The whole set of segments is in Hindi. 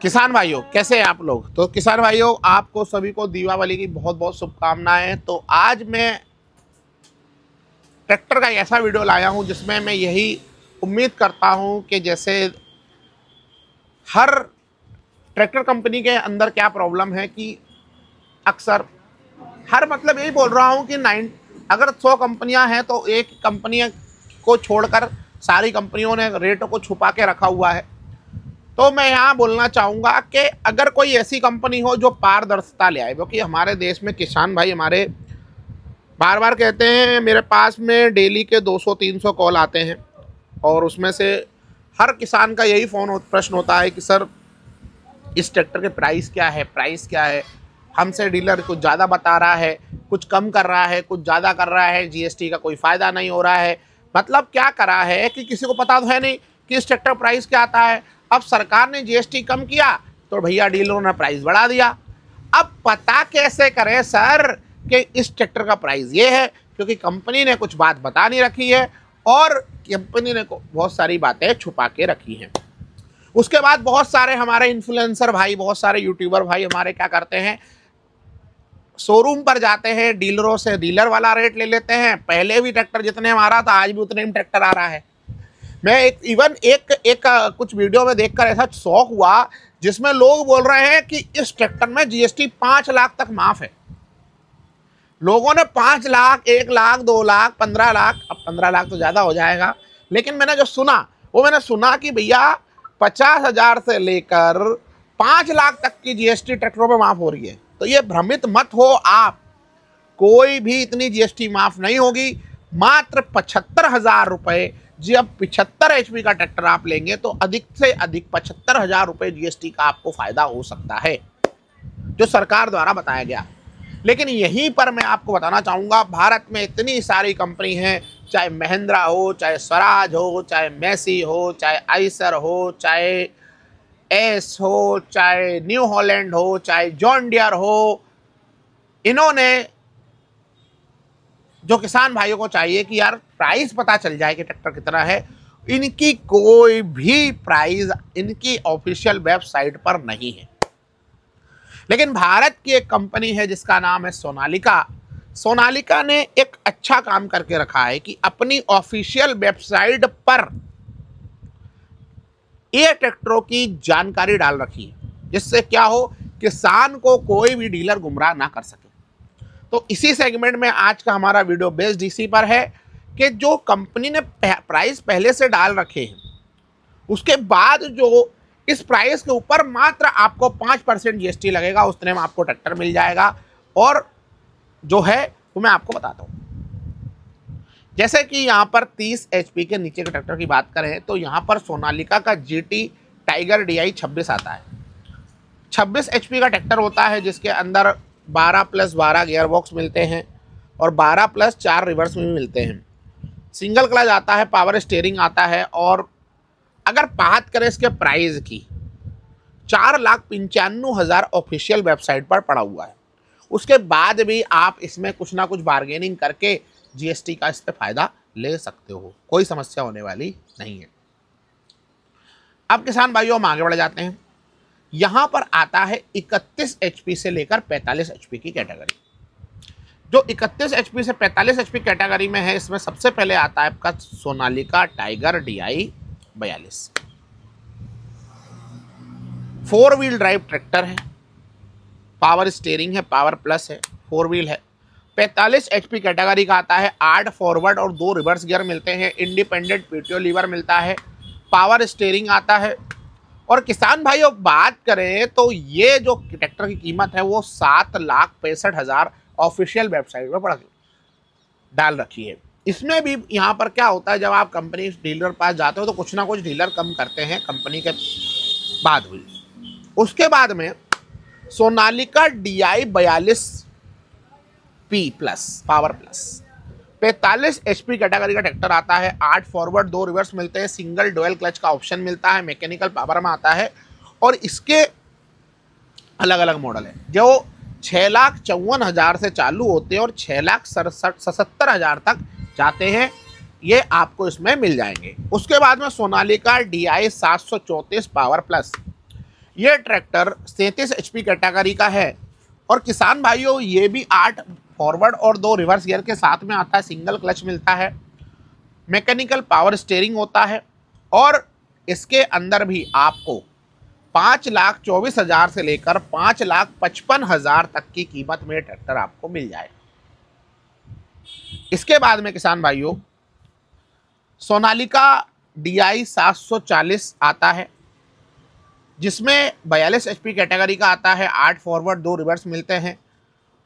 किसान भाइयों, कैसे हैं आप लोग। तो किसान भाइयों, आपको सभी को दीपावली की बहुत बहुत शुभकामनाएं। तो आज मैं ट्रैक्टर का ऐसा वीडियो लाया हूं जिसमें मैं यही उम्मीद करता हूं कि जैसे हर ट्रैक्टर कंपनी के अंदर क्या प्रॉब्लम है कि अक्सर मतलब यही बोल रहा हूं कि अगर 100 कंपनियां हैं तो एक कंपनी को छोड़कर सारी कंपनियों ने रेटों को छुपा के रखा हुआ है। तो मैं यहाँ बोलना चाहूँगा कि अगर कोई ऐसी कंपनी हो जो पारदर्शिता ले आए, क्योंकि हमारे देश में किसान भाई हमारे बार बार कहते हैं, मेरे पास में डेली के 200-300 कॉल आते हैं और उसमें से हर किसान का यही प्रश्न होता है कि सर इस ट्रैक्टर के प्राइस क्या है, हमसे डीलर कुछ ज़्यादा बता रहा है, कुछ कम कर रहा है, कुछ ज़्यादा कर रहा है, जीएसटी का कोई फ़ायदा नहीं हो रहा है। मतलब क्या करा है कि किसी को पता तो है नहीं कि इस ट्रैक्टर प्राइस क्या आता है। अब सरकार ने जीएसटी कम किया तो भैया डीलरों ने प्राइस बढ़ा दिया। अब पता कैसे करें सर कि इस ट्रैक्टर का प्राइस ये है, क्योंकि कंपनी ने कुछ बात बता नहीं रखी है और कंपनी ने बहुत सारी बातें छुपा के रखी हैं। उसके बाद बहुत सारे हमारे इन्फ्लुएंसर भाई, बहुत सारे यूट्यूबर भाई हमारे क्या करते हैं, शोरूम पर जाते हैं, डीलरों से डीलर वाला रेट ले लेते हैं। पहले भी ट्रैक्टर जितने हमारा था आज भी उतने में ट्रैक्टर आ रहा है। मैं एक कुछ वीडियो में देखकर ऐसा शौक हुआ जिसमें लोग बोल रहे हैं कि इस ट्रैक्टर में जीएसटी 5 लाख तक माफ है। लोगों ने 5 लाख, 1 लाख, 2 लाख, 15 लाख, अब 15 लाख तो ज़्यादा हो जाएगा, लेकिन मैंने जो सुना वो मैंने सुना कि भैया 50,000 से लेकर 5 लाख तक की जीएसटी ट्रैक्टरों में माफ हो रही है। तो ये भ्रमित मत हो आप, कोई भी इतनी जीएसटी माफ नहीं होगी। मात्र 75,000 रुपये, जब 75 HP का ट्रैक्टर आप लेंगे तो अधिक से अधिक 75,000 रुपये जीएसटी का आपको फायदा हो सकता है, जो सरकार द्वारा बताया गया। लेकिन यहीं पर मैं आपको बताना चाहूँगा, भारत में इतनी सारी कंपनी हैं, चाहे महिंद्रा हो, चाहे स्वराज हो, चाहे मैसी हो, चाहे आइसर हो, चाहे एस हो, चाहे न्यू हॉलैंड हो, चाहे जॉन डियर हो। इन्होंने जो किसान भाइयों को चाहिए कि यार प्राइस पता चल जाए कि ट्रैक्टर कितना है, इनकी कोई भी प्राइस इनकी ऑफिशियल वेबसाइट पर नहीं है। लेकिन भारत की एक कंपनी है जिसका नाम है सोनालिका। सोनालिका ने एक अच्छा काम करके रखा है कि अपनी ऑफिशियल वेबसाइट पर ये ट्रैक्टरों की जानकारी डाल रखी है, जिससे क्या हो, किसान को कोई भी डीलर गुमराह ना कर सके। तो इसी सेगमेंट में आज का हमारा वीडियो बेस्ड इसी पर है कि जो कंपनी ने प्राइस पहले से डाल रखे हैं, उसके बाद जो इस प्राइस के ऊपर मात्र आपको 5% जीएसटी लगेगा, उतने में आपको ट्रैक्टर मिल जाएगा। और जो है वो मैं आपको बताता हूँ। जैसे कि यहाँ पर 30 HP के नीचे के ट्रैक्टर की बात करें तो यहाँ पर सोनालिका का GT टाइगर DI 26 आता है। 26 HP का ट्रैक्टर होता है जिसके अंदर 12+12 गियर बॉक्स मिलते हैं और 12+4 रिवर्स में भी मिलते हैं। सिंगल क्लच आता है, पावर स्टीयरिंग आता है। और अगर बात करें इसके प्राइस की, 4,95,000 ऑफिशियल वेबसाइट पर पड़ा हुआ है। उसके बाद भी आप इसमें कुछ ना कुछ बार्गेनिंग करके जीएसटी का इस पर फायदा ले सकते हो, कोई समस्या होने वाली नहीं है। अब किसान भाइयों हम आगे बढ़ जाते हैं। यहाँ पर आता है 31 HP से लेकर 45 HP की कैटेगरी। जो 31 HP से 45 HP कैटेगरी में है, इसमें सबसे पहले आता है आपका Sonalika tiger DI 42। 4 wheel drive tractor है, पावर स्टीयरिंग है, पावर प्लस है, 4 व्हील है। 45 HP कैटेगरी का आता है। 8 फॉरवर्ड और 2 रिवर्स गियर मिलते हैं। इंडिपेंडेंट पीटीओ लीवर मिलता है, पावर स्टीयरिंग आता है। और किसान भाइयों बात करें तो ये जो ट्रैक्टर की कीमत है वो 7,65,000 ऑफिशियल वेबसाइट पर डाल रखी है। इसमें भी यहाँ पर क्या होता है, जब आप कंपनी डीलर पास जाते हो तो कुछ ना कुछ डीलर कम करते हैं कंपनी के बाद हुई। उसके बाद में Sonalika DI 42P plus power plus 45 HP category का ट्रैक्टर आता है। 8 फॉरवर्ड 2 रिवर्स मिलते हैं। सिंगल डुअल क्लच का ऑप्शन मिलता है, मैकेनिकल पावर में आता है। और इसके अलग अलग मॉडल है जो 6,54,000 से चालू होते हैं और 6,77,000 तक जाते हैं। ये आपको इसमें मिल जाएंगे। उसके बाद में सोनालिका DI 734 पावर प्लस, ये ट्रैक्टर 37 HP कैटेगरी का है और किसान भाइयों ये भी 8 फॉरवर्ड और 2 रिवर्स गियर के साथ में आता है। सिंगल क्लच मिलता है, मैकेनिकल पावर स्टीयरिंग होता है और इसके अंदर भी आपको 5,24,000 से लेकर 5,55,000 तक की कीमत में ट्रैक्टर आपको मिल जाएगा। इसके बाद में किसान भाइयों सोनालिका DI 740 आता है, जिसमें 42 HP कैटेगरी का आता है, 8 फॉरवर्ड 2 रिवर्स मिलते हैं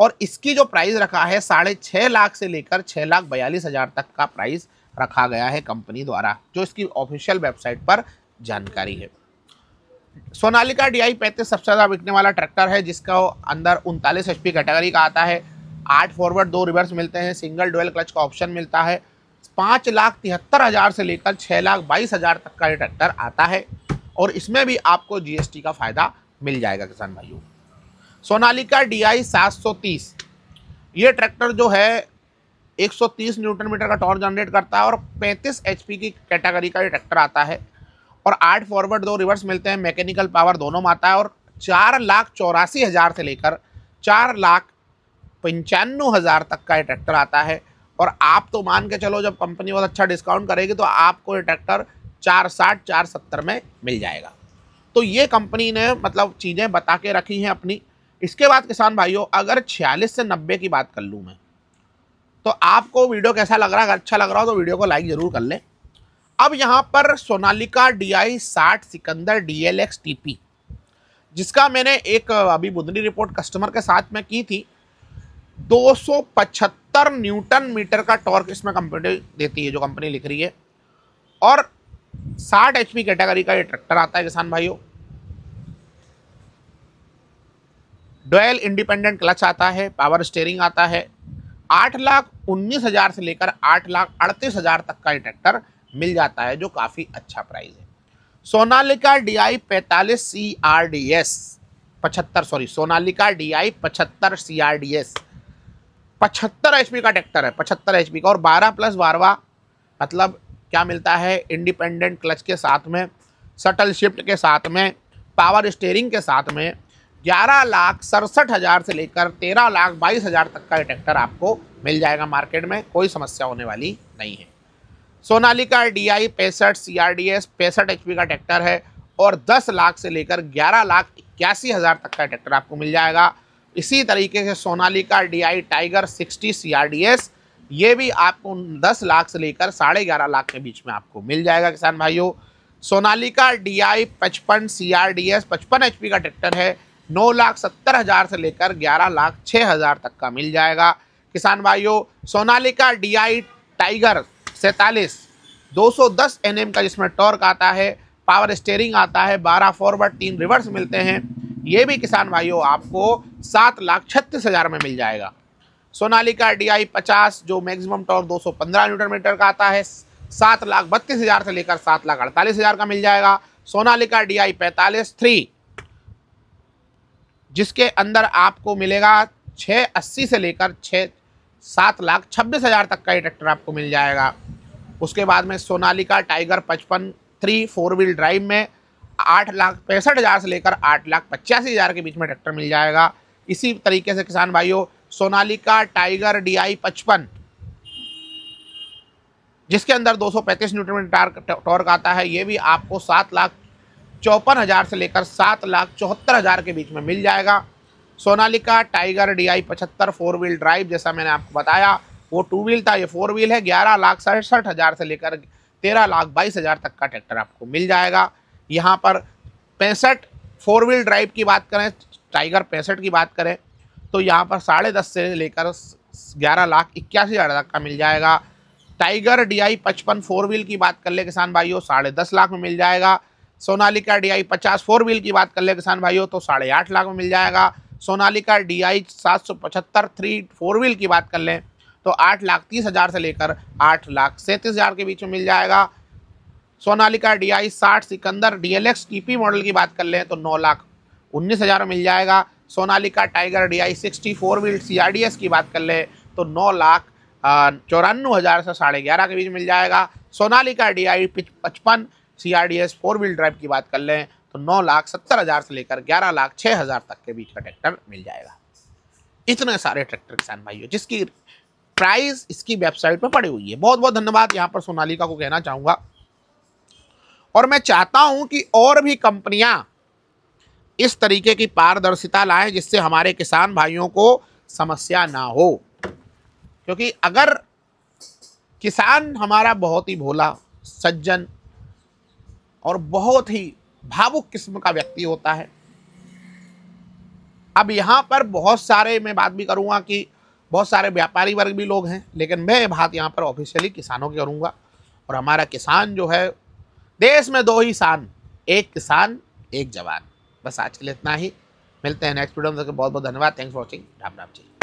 और इसकी जो प्राइस रखा है 6.5 लाख से लेकर 6,42,000 तक का प्राइस रखा गया है कंपनी द्वारा, जो इसकी ऑफिशियल वेबसाइट पर जानकारी है। सोनालिका DI 35 सबसे ज़्यादा बिकने वाला ट्रैक्टर है, जिसका अंदर 39 HP कैटेगरी का आता है, 8 फॉरवर्ड 2 रिवर्स मिलते हैं, सिंगल डुअल क्लच का ऑप्शन मिलता है। 5,73,000 से लेकर 6,22,000 तक का ये ट्रैक्टर आता है और इसमें भी आपको GST का फायदा मिल जाएगा किसान भाइयों। सोनालिका DI 730 ये ट्रैक्टर जो है 130 न्यूटन मीटर का टॉर्क जनरेट करता है और 35 HP की कैटेगरी का ये ट्रैक्टर आता है और 8 फॉरवर्ड 2 रिवर्स मिलते हैं, मैकेनिकल पावर दोनों में आता है और 4,84,000 से लेकर 4,95,000 तक का ये ट्रैक्टर आता है। और आप तो मान के चलो जब कंपनी बहुत अच्छा डिस्काउंट करेगी तो आपको ये ट्रैक्टर 460 470 में मिल जाएगा। तो ये कंपनी ने मतलब चीज़ें बता के रखी हैं अपनी। इसके बाद किसान भाइयों अगर 46 से 90 की बात कर लूँ मैं, तो आपको वीडियो कैसा लग रहा है? अगर अच्छा लग रहा हो तो वीडियो को लाइक ज़रूर कर लें। अब यहाँ पर Sonalika DI 60 Sikandar DLX TP, जिसका मैंने एक अभी बुधनी रिपोर्ट कस्टमर के साथ में की थी, 275 न्यूटन मीटर का टॉर्क इसमें कंपनी देती है, जो कंपनी लिख रही है, और 60 HP कैटेगरी का ये ट्रैक्टर आता है किसान भाइयों। डुअल इंडिपेंडेंट क्लच आता है, पावर स्टीयरिंग आता है। 8,19,000 से लेकर 8,38,000 तक का ये ट्रैक्टर मिल जाता है, जो काफ़ी अच्छा प्राइस है। Sonalika DI 45 CRDS 75 sorry Sonalika DI 75 CRDS 75 HP का ट्रैक्टर है, 75 HP का, और 12+12 मतलब क्या मिलता है? इंडिपेंडेंट क्लच के साथ में, शटल शिफ्ट के साथ में, पावर स्टीयरिंग के साथ में 11,67,000 से लेकर 13,22,000 तक का ये ट्रैक्टर आपको मिल जाएगा मार्केट में, कोई समस्या होने वाली नहीं है। सोनालिका DI 65 CRDS 65 HP का ट्रैक्टर है और 10 लाख से लेकर 11,81,000 तक का ट्रैक्टर आपको मिल जाएगा। इसी तरीके से सोनालिका DI टाइगर 60 CRDS ये भी आपको 10 लाख से लेकर 11.5 लाख के बीच में आपको मिल जाएगा किसान भाइयों। सोनालिका DI 55 CRDS 55 HP का ट्रैक्टर है, 9,70,000 से लेकर 11,06,000 तक का मिल जाएगा किसान भाइयों। सोनालिका DI टाइगर 47 210 Nm का, जिसमें टॉर्क आता है, पावर स्टीयरिंग आता है, 12 फॉरवर्ड 3 रिवर्स मिलते हैं, ये भी किसान भाइयों आपको 7,36,000 में मिल जाएगा। सोनालिका DI 50 जो मैक्सिमम टॉर्क 215 न्यूटन मीटर का आता है, 7,32,000 से लेकर 7,48,000 का मिल जाएगा। सोनालिका DI 45 3 जिसके अंदर आपको मिलेगा 680 से लेकर 7,26,000 तक का ये ट्रैक्टर आपको मिल जाएगा। उसके बाद में सोनालिका टाइगर 55 3 4 व्हील ड्राइव में 8,65,000 से लेकर 8,85,000 के बीच में ट्रैक्टर मिल जाएगा। इसी तरीके से किसान भाइयों सोनालिका टाइगर DI 55 जिसके अंदर 235 न्यूटन मीटर टॉर्क आता है, ये भी आपको 7,54,000 से लेकर 7,74,000 के बीच में मिल जाएगा। Sonalika tiger DI 75 4 wheel drive, जैसा मैंने आपको बताया वो 2 व्हील था, ये 4 व्हील है, 11,67,000 से लेकर 13,22,000 तक का ट्रैक्टर आपको मिल जाएगा। यहाँ पर 65 4 व्हील ड्राइव की बात करें, टाइगर 65 की बात करें तो यहाँ पर 10.5 से लेकर 11,81,000 तक का मिल जाएगा। टाइगर DI 55 4 व्हील की बात कर ले किसान भाइयों 10.5 लाख में मिल जाएगा। सोनालिका DI 50 4 व्हील की बात कर ले किसान भाइयों तो 8.5 लाख में मिल जाएगा। सोनालिका DI 775 3 4 व्हील की बात कर लें तो 8,30,000 से लेकर 8,37,000 के बीच में मिल जाएगा। Sonalika DI 60 Sikandar DLX TP model की बात कर लें तो 9,19,000 में मिल जाएगा। Sonalika tiger DI 60 4 wheel CRDS की बात कर लें तो 9,94,000 से 11.5 के बीच मिल जाएगा। Sonalika DI 55 CRDS 4 wheel drive की बात कर लें तो 9,70,000 से लेकर 11,06,000 तक के बीच का ट्रैक्टर मिल जाएगा। इतने सारे ट्रैक्टर किसान भाइयों, जिसकी प्राइस इसकी वेबसाइट पर पड़ी हुई है। बहुत बहुत धन्यवाद यहाँ पर सोनालिका को कहना चाहूंगा, और मैं चाहता हूं कि और भी कंपनियां इस तरीके की पारदर्शिता लाएं जिससे हमारे किसान भाइयों को समस्या ना हो। क्योंकि अगर किसान हमारा बहुत ही भोला, सज्जन और बहुत ही भावुक किस्म का व्यक्ति होता है। अब यहाँ पर बहुत सारे, मैं बात भी करूँगा कि बहुत सारे व्यापारी वर्ग भी लोग हैं, लेकिन मैं बात यहाँ पर ऑफिशियली किसानों की करूँगा। और हमारा किसान जो है, देश में 2 ही शान, एक किसान एक जवान। बस आज के लिए इतना ही, मिलते हैं नेक्स्ट वीडियो में। बहुत बहुत धन्यवाद, thanks for watching, Ram Ram ji.